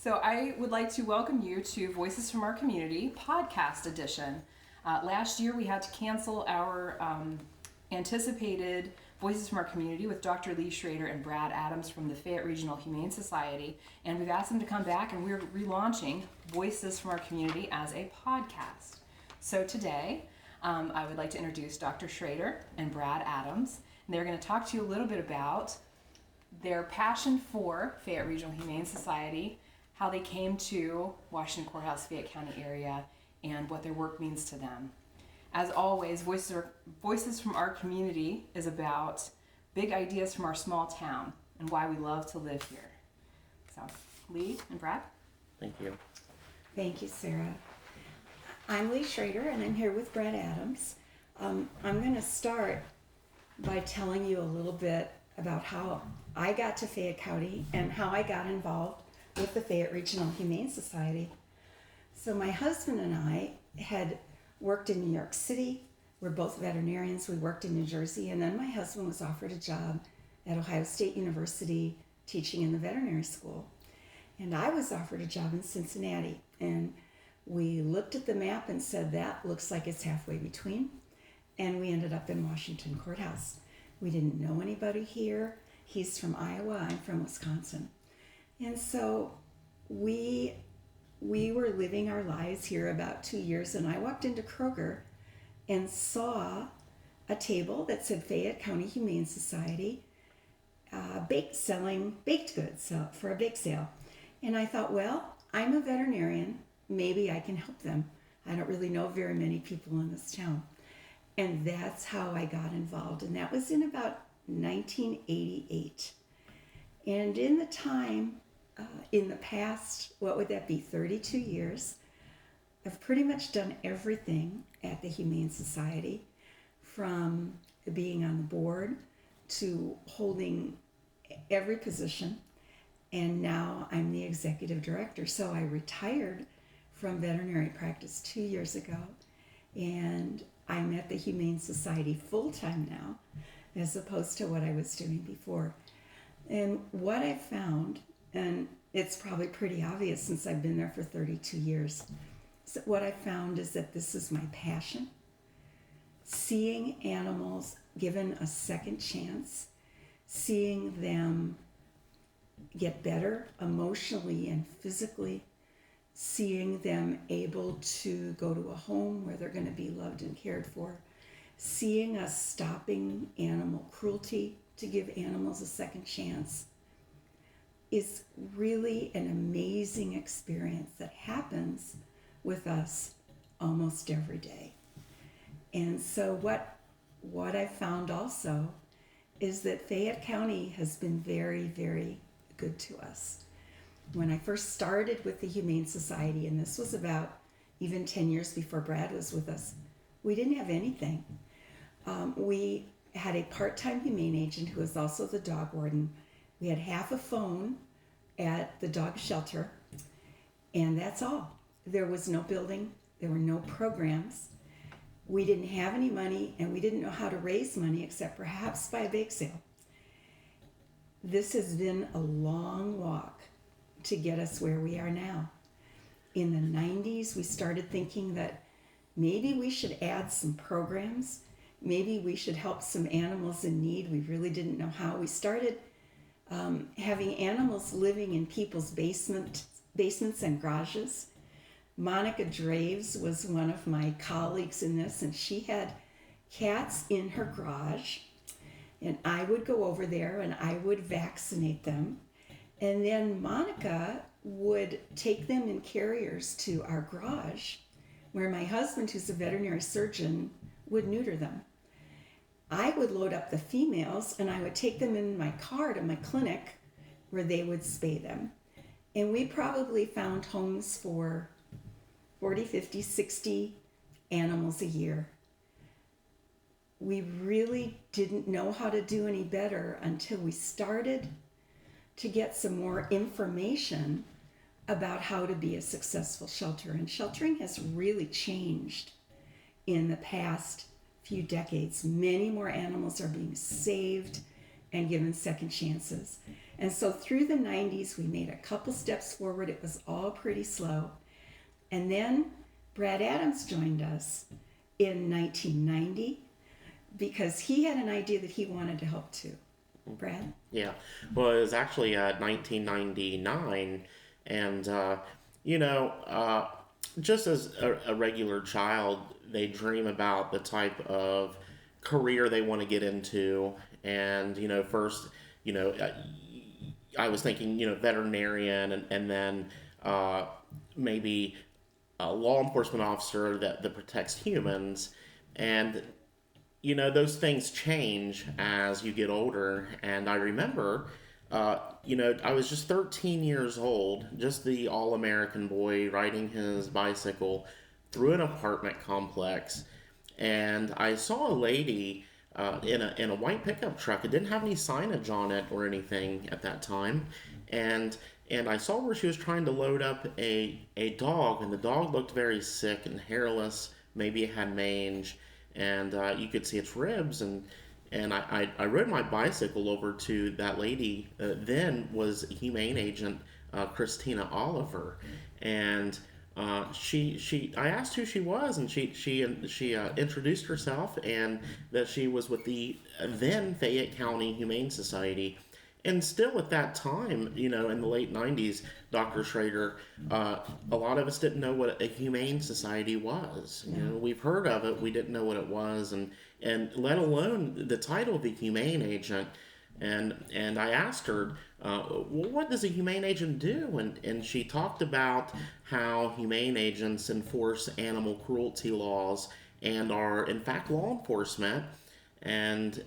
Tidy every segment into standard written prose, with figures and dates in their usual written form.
So I would like to welcome you to Voices from Our Community podcast edition. Last year we had to cancel our anticipated Voices from Our Community with Dr. Leigh Schrader and Brad Adams from the Fayette Regional Humane Society, and we've asked them to come back, and we're relaunching Voices from Our Community as a podcast. So today I would like to introduce Dr. Schrader and Brad Adams, and they're going to talk to you a little bit about their passion for Fayette Regional Humane Society, how they came to Washington Courthouse, Fayette County area, and what their work means to them. As always, Voices from Our Community is about big ideas from our small town and why we love to live here. So, Leigh and Brad. Thank you. Thank you, Sarah. I'm Leigh Schrader, and I'm here with Brad Adams. I'm going to start by telling you a little bit about how I got to Fayette County and how I got involved with the Fayette Regional Humane Society. So my husband and I had worked in New York City. We're both veterinarians. We worked in New Jersey, and then my husband was offered a job at Ohio State University teaching in the veterinary school. And I was offered a job in Cincinnati, and we looked at the map and said, that looks like it's halfway between, and we ended up in Washington Courthouse. We didn't know anybody here. He's from Iowa, I'm from Wisconsin. And so we were living our lives here about 2 years, and I walked into Kroger and saw a table that said Fayette County Humane Society selling baked goods for a bake sale. And I thought, well, I'm a veterinarian. Maybe I can help them. I don't really know very many people in this town. And that's how I got involved. And that was in about 1988. And in the time, in the past, what would that be, 32 years, I've pretty much done everything at the Humane Society, from being on the board to holding every position, and now I'm the executive director. So I retired from veterinary practice 2 years ago, and I'm at the Humane Society full-time now, as opposed to what I was doing before. And what I found, and it's probably pretty obvious since I've been there for 32 years, so what I found is that this is my passion. Seeing animals given a second chance, seeing them get better emotionally and physically, seeing them able to go to a home where they're going to be loved and cared for, seeing us stopping animal cruelty to give animals a second chance is really an amazing experience that happens with us almost every day. And so what I found also is that Fayette County has been very, very good to us. When I first started with the Humane Society, and this was about even 10 years before Brad was with us, we didn't have anything. We had a part-time humane agent who was also the dog warden. We had half a phone at the dog shelter, and that's all. There was no building, there were no programs. We didn't have any money, and we didn't know how to raise money except perhaps by a bake sale. This has been a long walk to get us where we are now. In the 90s, we started thinking that maybe we should add some programs. Maybe we should help some animals in need. We really didn't know how. We started having animals living in people's basements and garages. Monica Draves was one of my colleagues in this, and she had cats in her garage. And I would go over there and I would vaccinate them. And then Monica would take them in carriers to our garage, where my husband, who's a veterinary surgeon, would neuter them. I would load up the females and I would take them in my car to my clinic where they would spay them. And we probably found homes for 40, 50, 60 animals a year. We really didn't know how to do any better until we started to get some more information about how to be a successful shelter. And sheltering has really changed in the past few decades. Many more animals are being saved and given second chances. And so through the 90s, we made a couple steps forward. It was all pretty slow. And then Brad Adams joined us in 1990 because he had an idea that he wanted to help too. Brad? Yeah. Well, it was actually 1999, and just as a regular child, they dream about the type of career they want to get into, and first, I was thinking, veterinarian, and then maybe a law enforcement officer that protects humans, and those things change as you get older. And I remember, I was just 13 years old, just the all-American boy riding his bicycle through an apartment complex, and I saw a lady in a white pickup truck. It didn't have any signage on it or anything at that time, and I saw where she was trying to load up a dog, and the dog looked very sick and hairless. Maybe it had mange, and you could see its ribs, and I rode my bicycle over to that lady, then was Humane agent Christina Oliver, and I asked who she was, and she introduced herself, and that she was with the then Fayette County Humane Society. And still at that time, in the late 90s, Dr. Schrader, a lot of us didn't know what a humane society was. We've heard of it, we didn't know what it was, and let alone the title of the humane agent. And I asked her, well, what does a humane agent do? And she talked about how humane agents enforce animal cruelty laws and are, in fact, law enforcement. And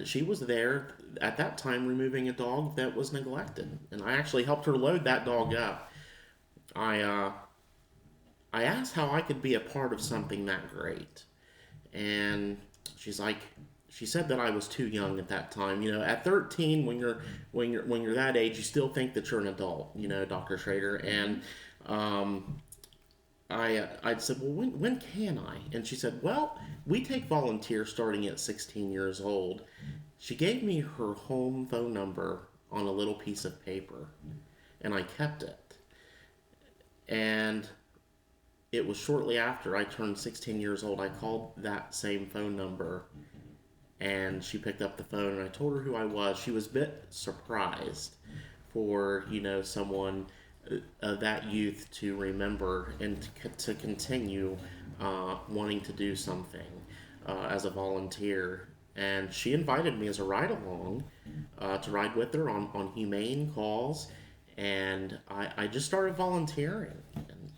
she was there at that time removing a dog that was neglected, and I actually helped her load that dog up. I asked how I could be a part of something that great, and she said that I was too young at that time. At 13, when you're that age, you still think that you're an adult. Dr. Schrader, and I said, well, when can I? And she said, well, we take volunteers starting at 16 years old. She gave me her home phone number on a little piece of paper, and I kept it. And it was shortly after I turned 16 years old, I called that same phone number, and she picked up the phone, and I told her who I was. She was a bit surprised for, someone that youth to remember and to continue wanting to do something as a volunteer. And she invited me as a ride-along to ride with her on humane calls, and I just started volunteering.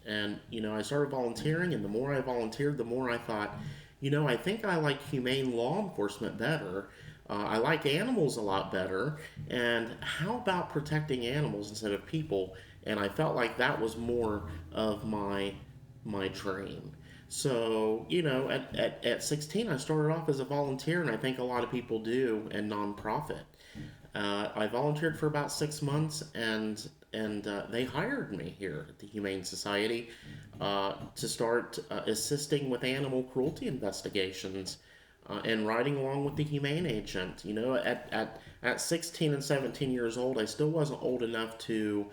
And I started volunteering, and the more I volunteered, the more I thought, I think I like humane law enforcement better. I like animals a lot better, and how about protecting animals instead of people? And I felt like that was more of my dream. So, at 16, I started off as a volunteer, and I think a lot of people do in nonprofit. I volunteered for about 6 months, and they hired me here at the Humane Society to start assisting with animal cruelty investigations and riding along with the humane agent. At 16 and 17 years old, I still wasn't old enough to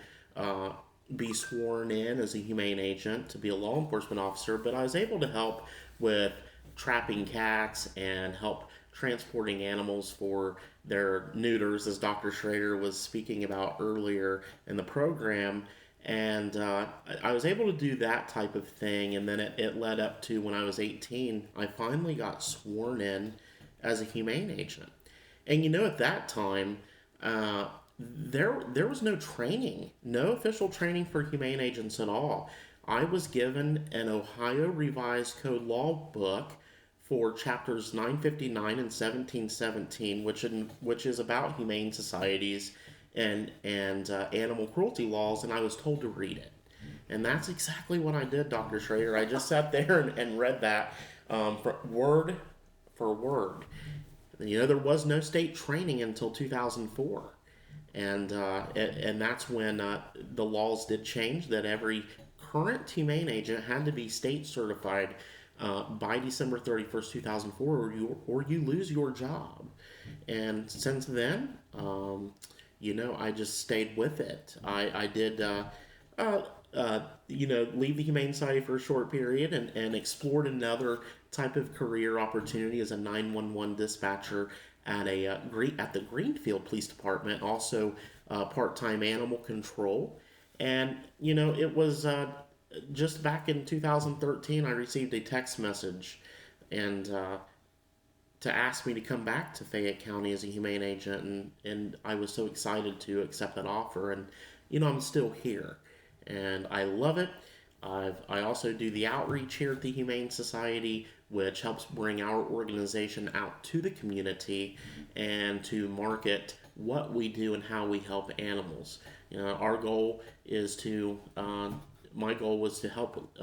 be sworn in as a humane agent to be a law enforcement officer, but I was able to help with trapping cats and help transporting animals for their neuters, as Dr. Schrader was speaking about earlier in the program. And I was able to do that type of thing, and then it led up to when I was 18, I finally got sworn in as a humane agent. And at that time, there was no training, no official training for humane agents at all. I was given an Ohio Revised Code Law book for chapters 959 and 1717, which is about humane societies and animal cruelty laws, and I was told to read it. And that's exactly what I did, Dr. Schrader. I just sat there and read that word for word. There was no state training until 2004. And that's when the laws did change, that every current humane agent had to be state certified by December 31st, 2004, or you lose your job. And since then, I just stayed with it. I did, leave the Humane Society for a short period and explored another type of career opportunity as a 911 dispatcher at the Greenfield Police Department, also part-time animal control. And, it was just back in 2013, I received a text message and to ask me to come back to Fayette County as a humane agent, and I was so excited to accept that offer, and I'm still here, and I love it. I also do the outreach here at the Humane Society, which helps bring our organization out to the community and to market what we do and how we help animals. Our goal is to my goal was to help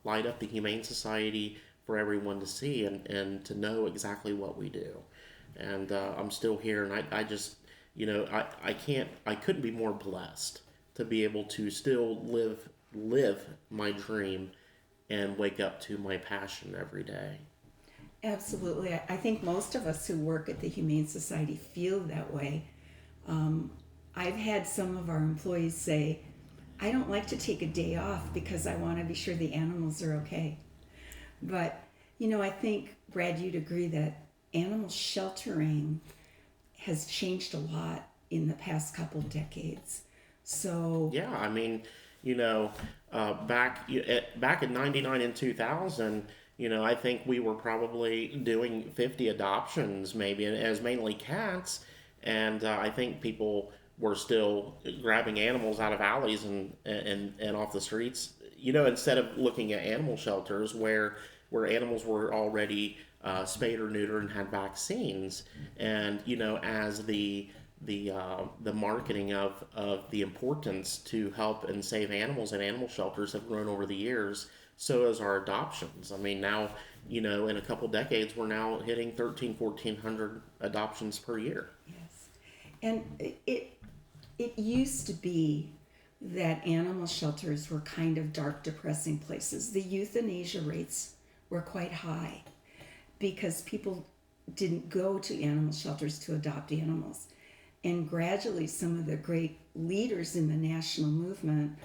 light up the Humane Society for everyone to see and to know exactly what we do. And I'm still here, and I just, I couldn't be more blessed to be able to still live my dream and wake up to my passion every day. Absolutely. I think most of us who work at the Humane Society feel that way. I've had some of our employees say, I don't like to take a day off because I want to be sure the animals are okay. But, I think, Brad, you'd agree that animal sheltering has changed a lot in the past couple decades. So yeah, I mean, back in '99 and 2000, I think we were probably doing 50 adoptions, maybe, as mainly cats, and I think people were still grabbing animals out of alleys and off the streets. Instead of looking at animal shelters where animals were already spayed or neutered and had vaccines, and as the marketing of the importance to help and save animals in animal shelters have grown over the years, so has our adoptions. I mean, now, in a couple decades, we're now hitting 1,400 adoptions per year. yes, and it used to be that animal shelters were kind of dark, depressing places. The euthanasia rates were quite high because people didn't go to animal shelters to adopt animals. And gradually, some of the great leaders in the national movement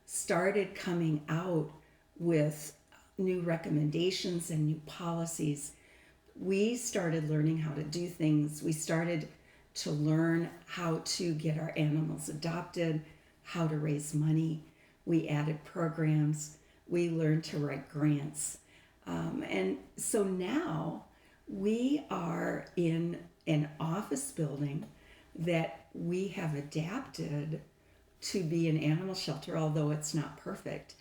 started coming out with new recommendations and new policies. We started learning how to do things. We started to learn how to get our animals adopted, how to raise money. We added programs. We learned to write grants. And so now we are in an office building that we have adapted to be an animal shelter, although it's not perfect.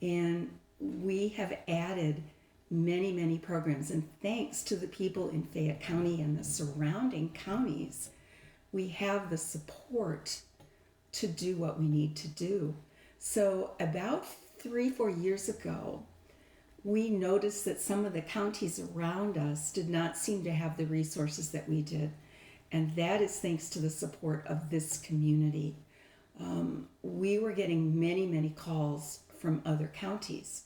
And we have added many, many programs. And thanks to the people in Fayette County and the surrounding counties, we have the support to do what we need to do. So about 3-4 years ago, we noticed that some of the counties around us did not seem to have the resources that we did. And that is thanks to the support of this community. We were getting many, many calls from other counties.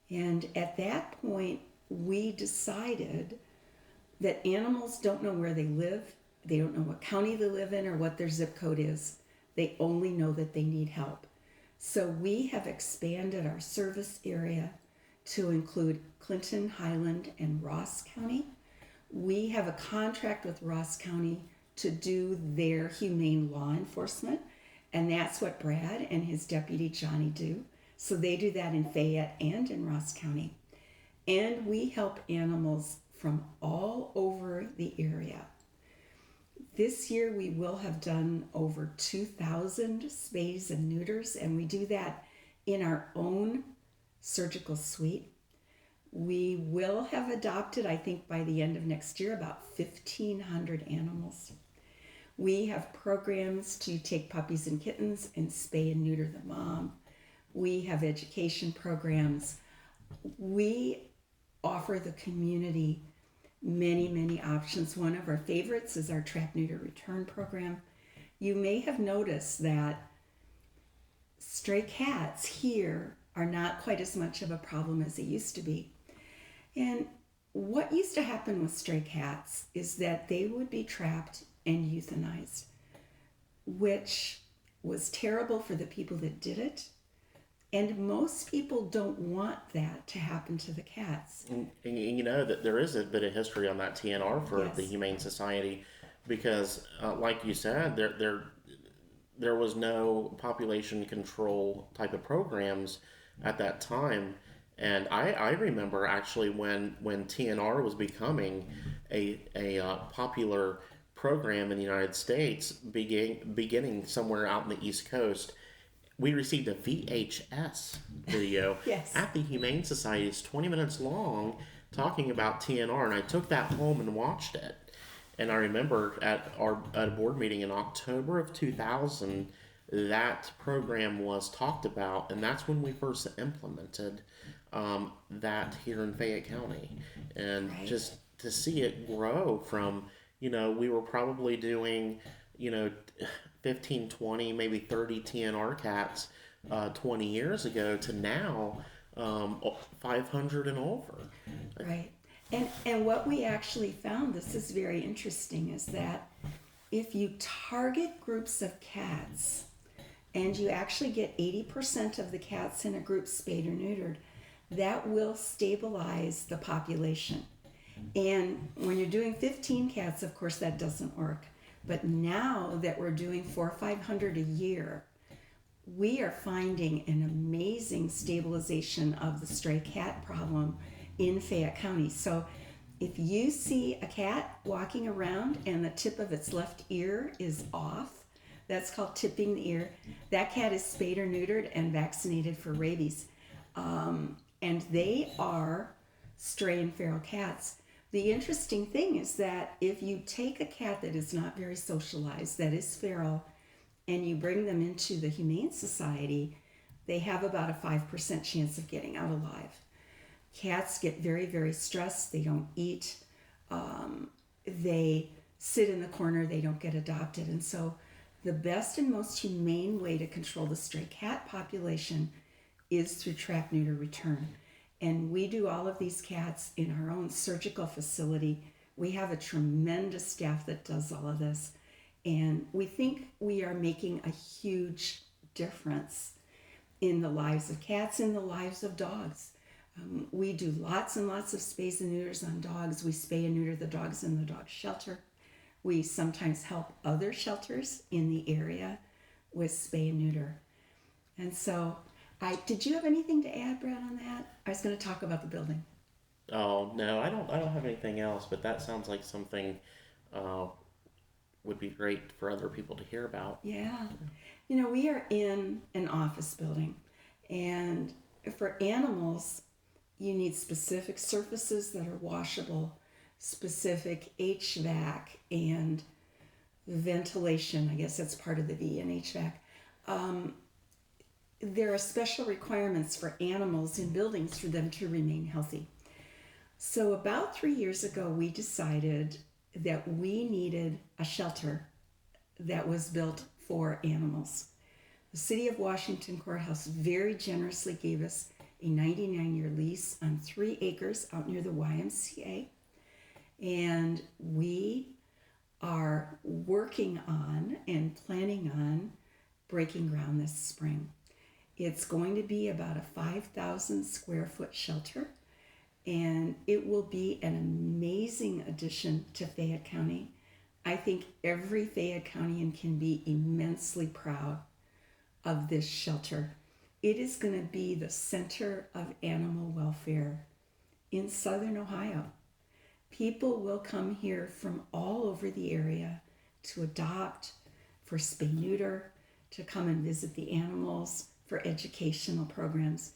And at that point, we decided that animals don't know where they live. They don't know what county they live in or what their zip code is. They only know that they need help. So we have expanded our service area to include Clinton, Highland, and Ross County. We have a contract with Ross County to do their humane law enforcement, and that's what Brad and his deputy Johnny do. So they do that in Fayette and in Ross County. And we help animals from all over the area. This year we will have done over 2,000 spays and neuters, and we do that in our own surgical suite. We will have adopted, I think by the end of next year, about 1,500 animals. We have programs to take puppies and kittens and spay and neuter the mom. We have education programs. We offer the community many, many options. One of our favorites is our trap, neuter, return program. You may have noticed that stray cats here are not quite as much of a problem as they used to be. And what used to happen with stray cats is that they would be trapped and euthanized, which was terrible for the people that did it. And most people don't want that to happen to the cats. And you know that there is a bit of history on that TNR for Yes. the Humane Society, because, like you said, there was no population control type of programs at that time. And I remember actually when TNR was becoming a popular program in the United States, beginning somewhere out in the East Coast. We received a VHS video Yes. at the Humane Society. It's 20 minutes long, talking about TNR, and I took that home and watched it. And I remember at a board meeting in October of 2000, that program was talked about, and that's when we first implemented that here in Fayette County. And Right. just to see it grow from, we were probably doing, 15, 20, maybe 30 TNR cats 20 years ago to now 500 and over. Right. And what we actually found, this is very interesting, is that if you target groups of cats and you actually get 80% of the cats in a group spayed or neutered, that will stabilize the population. And when you're doing 15 cats, of course, that doesn't work. But now that we're doing 400 or 500 a year, we are finding an amazing stabilization of the stray cat problem in Fayette County. So if you see a cat walking around and the tip of its left ear is off, that's called tipping the ear. That cat is spayed or neutered and vaccinated for rabies. And they are stray and feral cats. The interesting thing is that if you take a cat that is not very socialized, that is feral, and you bring them into the Humane Society, they have about a 5% chance of getting out alive. Cats get very, very stressed. They don't eat. They sit in the corner. They don't get adopted. And so the best and most humane way to control the stray cat population is through trap, neuter, return. And we do all of these cats in our own surgical facility. We have a tremendous staff that does all of this. And we think we are making a huge difference in the lives of cats, in the lives of dogs. We do lots and lots of spays and neuters on dogs. We spay and neuter the dogs in the dog shelter. We sometimes help other shelters in the area with spay and neuter. And so, did you have anything to add, Brad, on that? I was going to talk about the building. Oh no, I don't have anything else. But that sounds like something would be great for other people to hear about. Yeah. We are in an office building, and for animals, you need specific surfaces that are washable, specific HVAC and ventilation. I guess that's part of the V in HVAC. There are special requirements for animals in buildings for them to remain healthy. So about 3 years ago, we decided that we needed a shelter that was built for animals. The City of Washington Courthouse very generously gave us a 99-year lease on 3 acres out near the YMCA. And we are working on and planning on breaking ground this spring. It's going to be about a 5,000 square foot shelter, and it will be an amazing addition to Fayette County. I think every Fayette Countian can be immensely proud of this shelter. It is going to be the center of animal welfare in Southern Ohio. People will come here from all over the area to adopt, for spay neuter, to come and visit the animals, for educational programs.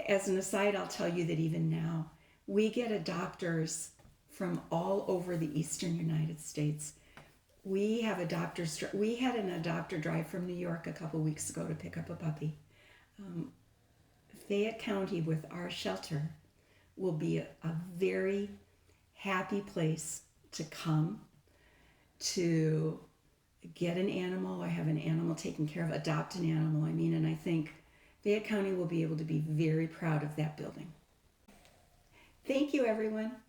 As an aside, I'll tell you that even now, we get adopters from all over the eastern United States. We have adopters. We had an adopter drive from New York a couple weeks ago to pick up a puppy. Fayette County, with our shelter, will be a very happy place to come to get an animal or have an animal taken care of, adopt an animal, and I think Fayette County will be able to be very proud of that building. Thank you, everyone.